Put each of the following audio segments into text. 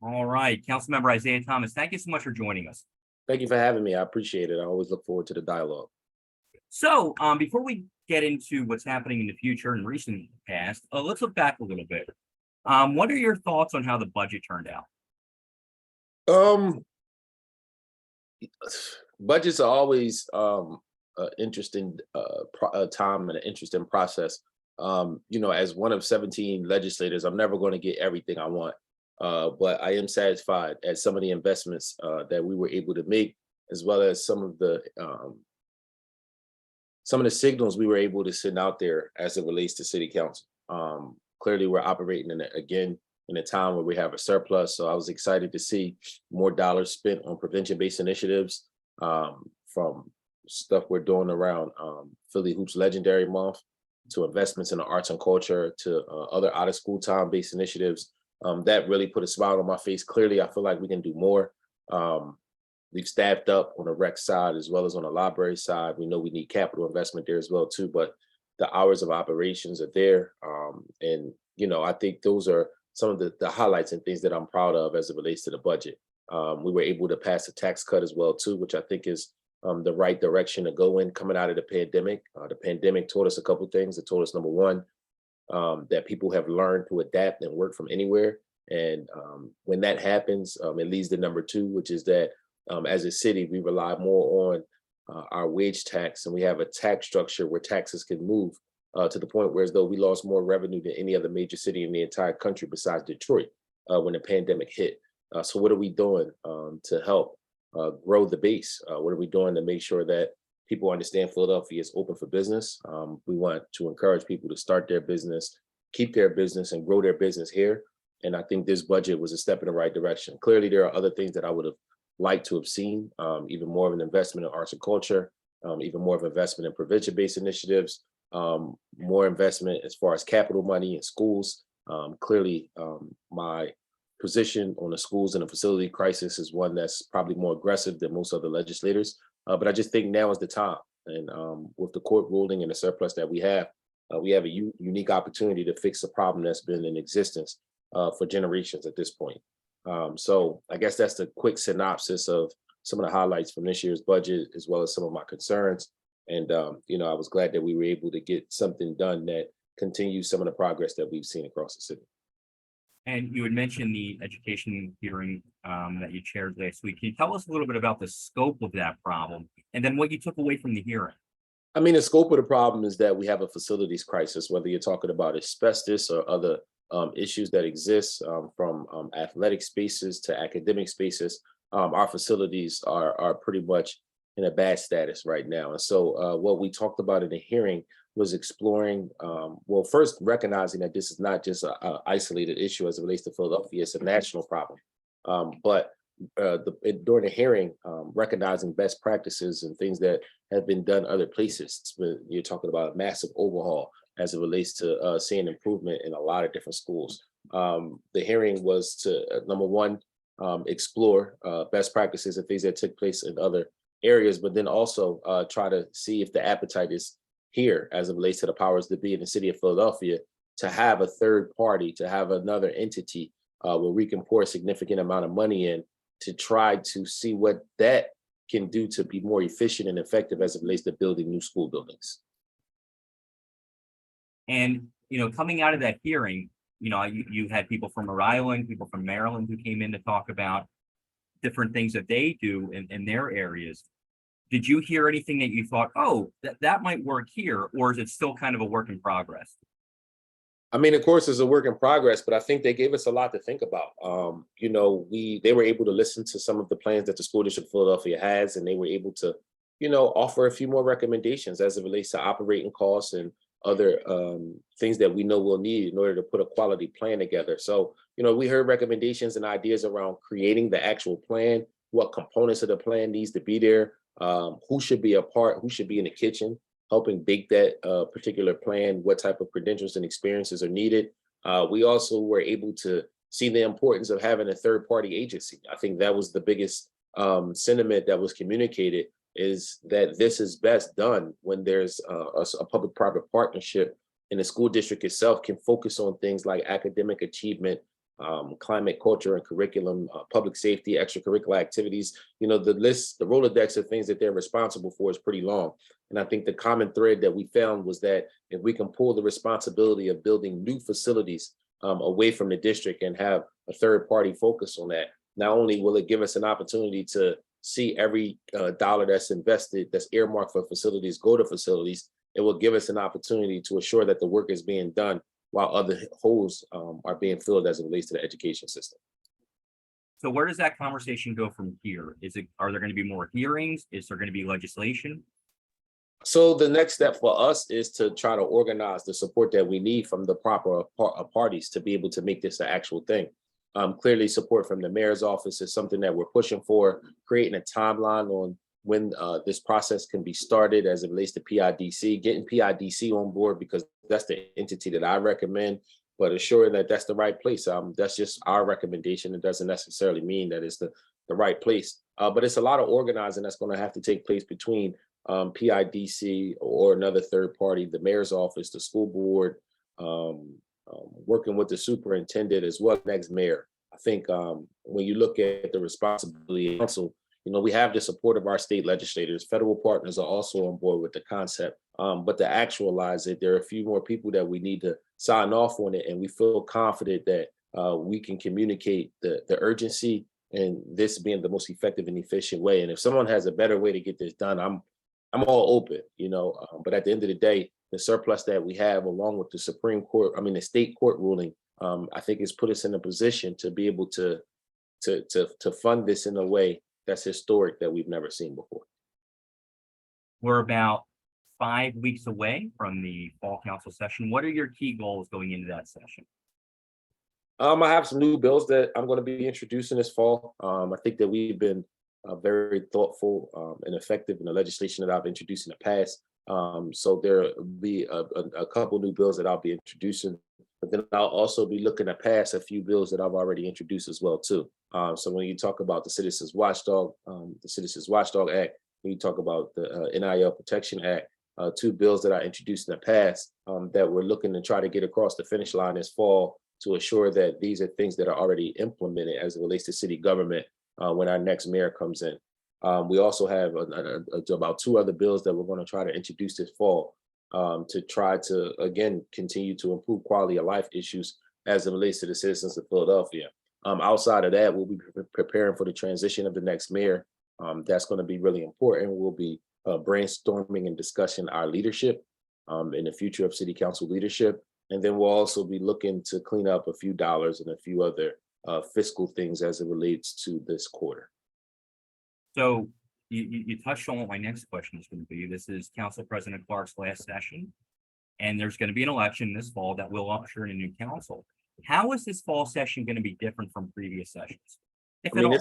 All right, Councilmember Isaiah Thomas, thank you so much for joining us. Thank you for having me. I appreciate it. I always look forward to the dialogue. So, before we get into what's happening in the future and recent past, let's look back a little bit. What are your thoughts on how the budget turned out? Um, Budgets are always interesting time and an interesting process. As one of 17 legislators, I'm never going to get everything I want, but I am satisfied at some of the investments that we were able to make, as well as some of the signals we were able to send out there as it relates to city council. Clearly, we're operating in a time where we have a surplus. So I was excited to see more dollars spent on prevention-based initiatives, from stuff we're doing around Philly Hoops Legendary Month to investments in the arts and culture to other out of school time based initiatives. That really put a smile on my face. Clearly, I feel like we can do more. Um, We've staffed up on the rec side as well as on the library side. We know we need capital investment there as well too, but the hours of operations are there. I think those are some of the highlights and things that I'm proud of as it relates to the budget. We were able to pass a tax cut as well too, which I think is the right direction to go in coming out of the pandemic. The pandemic taught us a couple of things. It taught us, number one, that people have learned to adapt and work from anywhere. And when that happens, it leads to number two, which is that as a city, we rely more on our wage tax, and we have a tax structure where taxes can move to the point where as though we lost more revenue than any other major city in the entire country besides Detroit when the pandemic hit. So what are we doing to help grow the base? What are we doing to make sure that people understand Philadelphia is open for business? We want to encourage people to start their business, keep their business, and grow their business here. And I think this budget was a step in the right direction. Clearly, there are other things that I would have liked to have seen, even more of an investment in arts and culture, even more of investment in prevention-based initiatives, more investment as far as capital money in schools. Clearly, my position on the schools and the facility crisis is one that's probably more aggressive than most other legislators. But I just think now is the time. And with the court ruling and the surplus that we have a unique opportunity to fix a problem that's been in existence for generations at this point. So I guess that's the quick synopsis of some of the highlights from this year's budget, as well as some of my concerns. And, I was glad that we were able to get something done that continues some of the progress that we've seen across the city. And you had mentioned the education hearing that you chaired last week. Can you tell us a little bit about the scope of that problem and then what you took away from the hearing? I mean, the scope of the problem is that we have a facilities crisis, whether you're talking about asbestos or other issues that exist, from athletic spaces to academic spaces. Our facilities are pretty much in a bad status right now. And so what we talked about in the hearing was exploring, well, first recognizing that this is not just an isolated issue as it relates to Philadelphia, it's a national problem. But during the hearing, recognizing best practices and things that have been done other places. You're talking about a massive overhaul as it relates to seeing improvement in a lot of different schools. The hearing was to, number one, explore best practices and things that took place in other areas, but then also try to see if the appetite is here as it relates to the powers that be in the city of Philadelphia to have a third party, to have another entity where we can pour a significant amount of money in to try to see what that can do to be more efficient and effective as it relates to building new school buildings. And, coming out of that hearing, you had people from Rhode Island, people from Maryland who came in to talk about different things that they do in their areas. Did you hear anything that you thought, oh, that might work here, or is it still kind of a work in progress? I mean, of course, it's a work in progress, but I think they gave us a lot to think about. They were able to listen to some of the plans that the school district of Philadelphia has, and they were able to, offer a few more recommendations as it relates to operating costs and other things that we know we'll need in order to put a quality plan together. So, we heard recommendations and ideas around creating the actual plan, what components of the plan needs to be there, who should be a part, who should be in the kitchen, helping bake that particular plan, what type of credentials and experiences are needed. We also were able to see the importance of having a third party agency. I think that was the biggest sentiment that was communicated, is that this is best done when there's a public-private partnership and the school district itself can focus on things like academic achievement, climate, culture, and curriculum, public safety, extracurricular activities. You know, the list, the Rolodex of things that they're responsible for is pretty long. And I think the common thread that we found was that if we can pull the responsibility of building new facilities away from the district and have a third party focus on that, not only will it give us an opportunity to see every dollar that's invested, that's earmarked for facilities, go to facilities, it will give us an opportunity to assure that the work is being done while other holes are being filled as it relates to the education system. So where does that conversation go from here? Are there going to be more hearings? Is there going to be legislation? So the next step for us is to try to organize the support that we need from the proper parties to be able to make this an actual thing. Clearly, support from the mayor's office is something that we're pushing for, creating a timeline on when this process can be started as it relates to PIDC, getting PIDC on board, because that's the entity that I recommend, but assuring that that's the right place. That's just our recommendation. It doesn't necessarily mean that it's the right place, but it's a lot of organizing that's going to have to take place between PIDC or another third party, the mayor's office, the school board, working with the superintendent as well as next mayor. I think when you look at the responsibility of the council, you know, we have the support of our state legislators. Federal partners are also on board with the concept, but to actualize it, there are a few more people that we need to sign off on it, and we feel confident that we can communicate the urgency and this being the most effective and efficient way. And if someone has a better way to get this done, I'm all open, you know. But at the end of the day, the surplus that we have, along with the Supreme Court, the state court ruling, I think has put us in a position to be able to fund this in a way that's historic, that we've never seen before. We're about 5 weeks away from the fall council session. What are your key goals going into that session? I have some new bills that I'm going to be introducing this fall. I think that we've been very thoughtful and effective in the legislation that I've introduced in the past. So there will be a couple new bills that I'll be introducing, but then I'll also be looking to pass a few bills that I've already introduced as well too. So when you talk about the Citizens Watchdog Act, when you talk about the NIL Protection Act, two bills that I introduced in the past that we're looking to try to get across the finish line this fall to assure that these are things that are already implemented as it relates to city government when our next mayor comes in. We also have about two other bills that we're going to try to introduce this fall to try to, again, continue to improve quality of life issues as it relates to the citizens of Philadelphia. Outside of that, we'll be preparing for the transition of the next mayor. That's going to be really important. We'll be brainstorming and discussing our leadership in the future of city council leadership. And then we'll also be looking to clean up a few dollars and a few other fiscal things as it relates to this quarter. So you touched on what my next question is going to be. This is Council President Clark's last session, and there's going to be an election this fall that will usher in a new council. How is this fall session going to be different from previous sessions? If at all?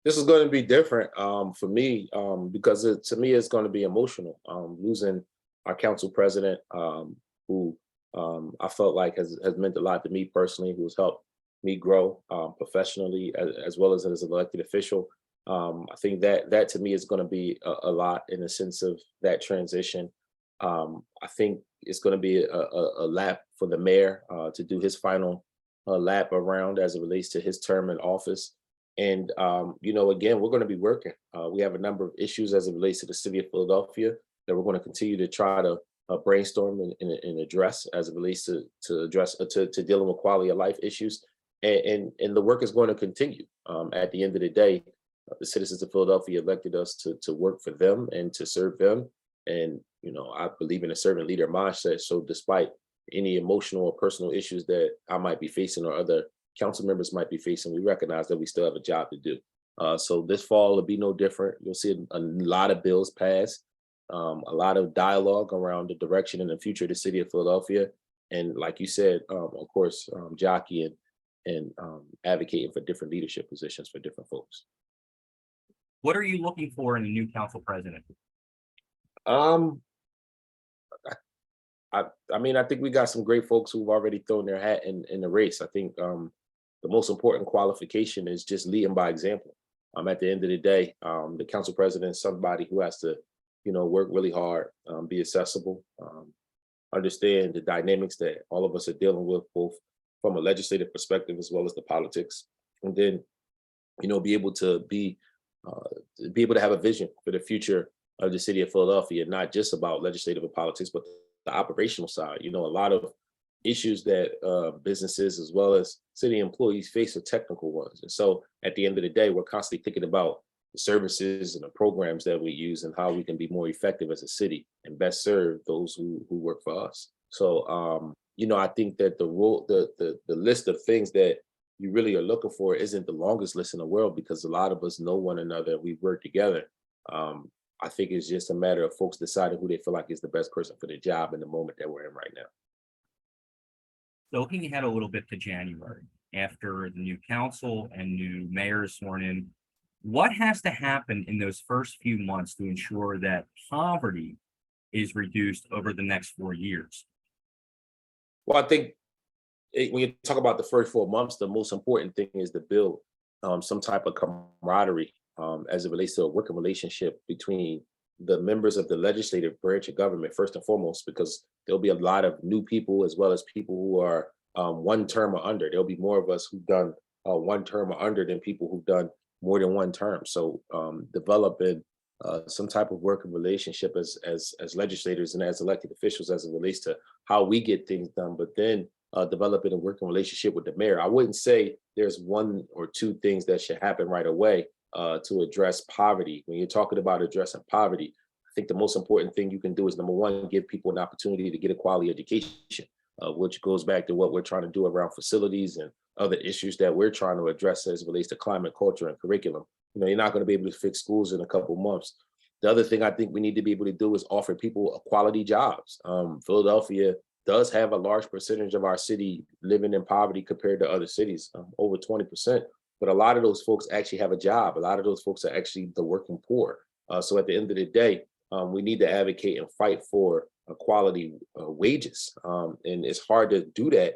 This is going to be different for me because to me it's going to be emotional. Losing our council president, who I felt like has meant a lot to me personally, who's helped me grow professionally as well as an elected official. I think that to me is going to be a lot in the sense of that transition. I think it's going to be a lap for the mayor to do his final lap around as it relates to his term in office. And, again, we're going to be working. We have a number of issues as it relates to the city of Philadelphia that we're going to continue to try to brainstorm and address as it relates to dealing with quality of life issues. And the work is going to continue. At the end of the day, the citizens of Philadelphia elected us to work for them and to serve them. And, I believe in a servant leader mindset. So despite any emotional or personal issues that I might be facing or other council members might be facing, we recognize that we still have a job to do. So this fall will be no different. You'll see a lot of bills pass, a lot of dialogue around the direction and the future of the city of Philadelphia. And like you said, of course, jockeying and advocating for different leadership positions for different folks. What are you looking for in a new council president? I think we got some great folks who've already thrown their hat in the race. I think the most important qualification is just leading by example. At the end of the day, the council president is somebody who has to, work really hard, be accessible, understand the dynamics that all of us are dealing with, both from a legislative perspective as well as the politics, and then be able to have a vision for the future of the city of Philadelphia, not just about legislative and politics, but the operational side. A lot of issues that businesses as well as city employees face are technical ones. And so at the end of the day, we're constantly thinking about the services and the programs that we use and how we can be more effective as a city and best serve those who work for us. So, I think that the list of things that you really are looking for isn't the longest list in the world, because a lot of us know one another. We work together. I think it's just a matter of folks deciding who they feel like is the best person for the job in the moment that we're in right now. So looking ahead a little bit to January, after the new council and new mayor is sworn in, what has to happen in those first few months to ensure that poverty is reduced over the next 4 years? Well, I think when you talk about the first 4 months, the most important thing is to build some type of camaraderie as it relates to a working relationship between the members of the legislative branch of government, first and foremost, because there'll be a lot of new people as well as people who are one term or under. There'll be more of us who've done one term or under than people who've done more than one term. So developing some type of working relationship as legislators and as elected officials as it relates to how we get things done, but then developing a working relationship with the mayor. I wouldn't say there's one or two things that should happen right away to address poverty. When you're talking about addressing poverty, I think the most important thing you can do is, number one, give people an opportunity to get a quality education, which goes back to what we're trying to do around facilities and other issues that we're trying to address as it relates to climate, culture, and curriculum. You're not going to be able to fix schools in a couple months. The other thing I think we need to be able to do is offer people quality jobs. Philadelphia does have a large percentage of our city living in poverty compared to other cities, over 20%. But a lot of those folks actually have a job. A lot of those folks are actually the working poor. So at the end of the day, we need to advocate and fight for quality wages. And it's hard to do that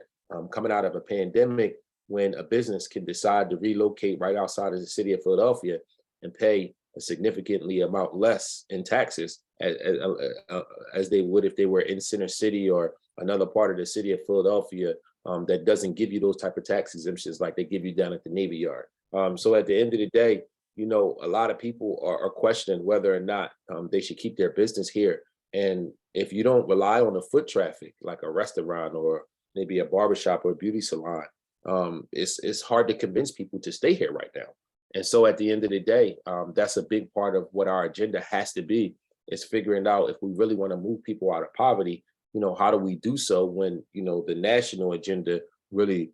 coming out of a pandemic, when a business can decide to relocate right outside of the city of Philadelphia and pay a significantly amount less in taxes as they would if they were in Center City or another part of the city of Philadelphia that doesn't give you those type of tax exemptions like they give you down at the Navy Yard. So at the end of the day, a lot of people are questioning whether or not they should keep their business here. And if you don't rely on the foot traffic, like a restaurant or maybe a barbershop or a beauty salon, it's hard to convince people to stay here right now. And so at the end of the day, that's a big part of what our agenda has to be, is figuring out if we really want to move people out of poverty, how do we do so when, the national agenda really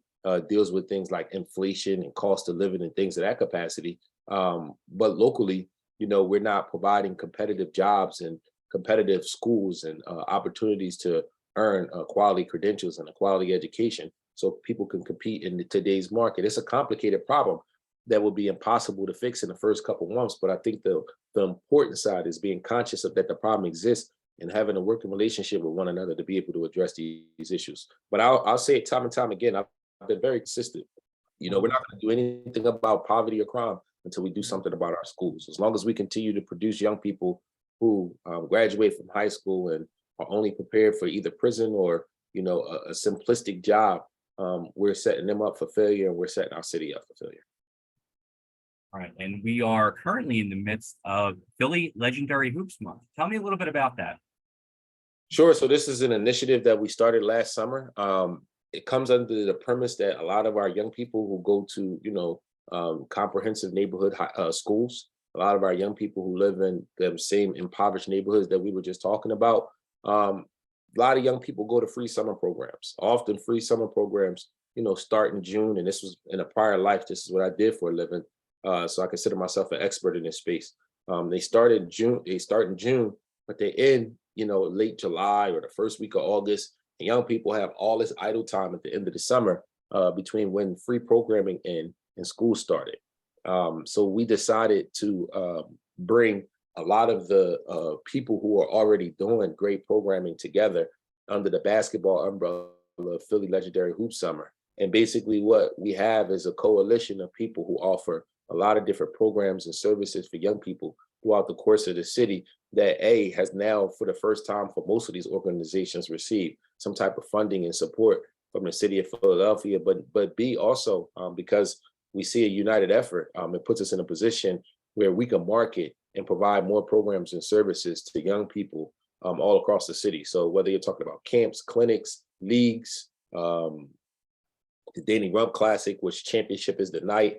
deals with things like inflation and cost of living and things of that capacity. But locally, we're not providing competitive jobs and competitive schools and opportunities to earn quality credentials and a quality education so people can compete in today's market. It's a complicated problem that will be impossible to fix in the first couple months. But I think the important side is being conscious of that the problem exists and having a working relationship with one another to be able to address these issues. But I'll say it time and time again, I've been very consistent. We're not going to do anything about poverty or crime until we do something about our schools. As long as we continue to produce young people who graduate from high school and are only prepared for either prison or, a simplistic job, we're setting them up for failure, and we're setting our city up for failure. All right, and we are currently in the midst of Philly Legendary Hoops Month. Tell me a little bit about that. Sure. So this is an initiative that we started last summer. It comes under the premise that a lot of our young people who go to, comprehensive neighborhood schools, a lot of our young people who live in the same impoverished neighborhoods that we were just talking about, a lot of young people go to free summer programs. Often free summer programs, start in June. And this was in a prior life. This is what I did for a living. So I consider myself an expert in this space. They start in June, but they end, late July or the first week of August. And young people have all this idle time at the end of the summer between when free programming and school started. So we decided to bring a lot of the people who are already doing great programming together under the basketball umbrella of Philly Legendary Hoop Summer. And basically what we have is a coalition of people who offer a lot of different programs and services for young people throughout the course of the city that has now, for the first time for most of these organizations, received some type of funding and support from the city of Philadelphia, but B also because we see a united effort. It puts us in a position where we can market and provide more programs and services to young people all across the city. So whether you're talking about camps, clinics, leagues, the Danny Rump Classic, which championship is the night,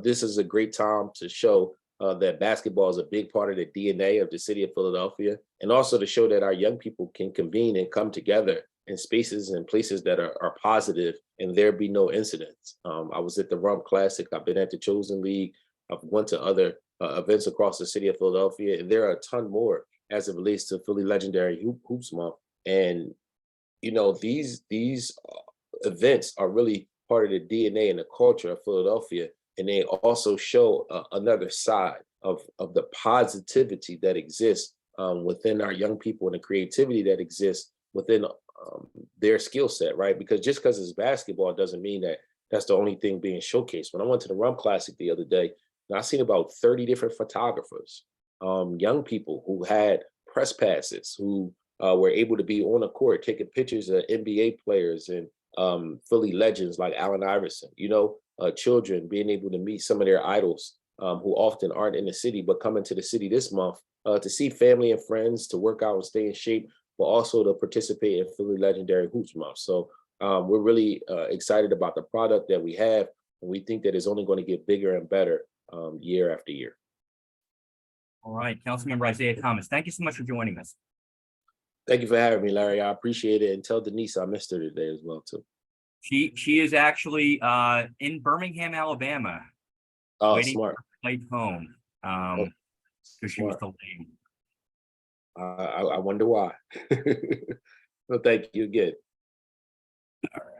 this is a great time to show that basketball is a big part of the DNA of the city of Philadelphia, and also to show that our young people can convene and come together in spaces and places that are positive, and there be no incidents. I was at the Rump Classic. I've been at the Chosen League. I've went to other events across the city of Philadelphia, and there are a ton more as it relates to Philly Legendary Hoops Month. And you know, these events are really part of the DNA and the culture of Philadelphia, and they also show another side of the positivity that exists within our young people and the creativity that exists within their skill set, right? Because just because it's basketball doesn't mean that that's the only thing being showcased. When I went to the Rump Classic the other day, I seen about 30 different photographers, young people who had press passes, who were able to be on the court taking pictures of NBA players and Philly legends like Allen Iverson, you know, children being able to meet some of their idols who often aren't in the city, but come into the city this month to see family and friends, to work out and stay in shape, but also to participate in Philly Legendary Hoops Month. So we're really excited about the product that we have, and we think that it's only going to get bigger and better year after year. All right, Councilmember Isaiah Thomas, thank you so much for joining us. Thank you for having me, Larry. I appreciate it. And tell Denise I missed her today as well, too. She is actually in Birmingham, Alabama, Oh, waiting smart. for her flight home because she was Smart. delayed. I wonder why. Well, thank you again. All right.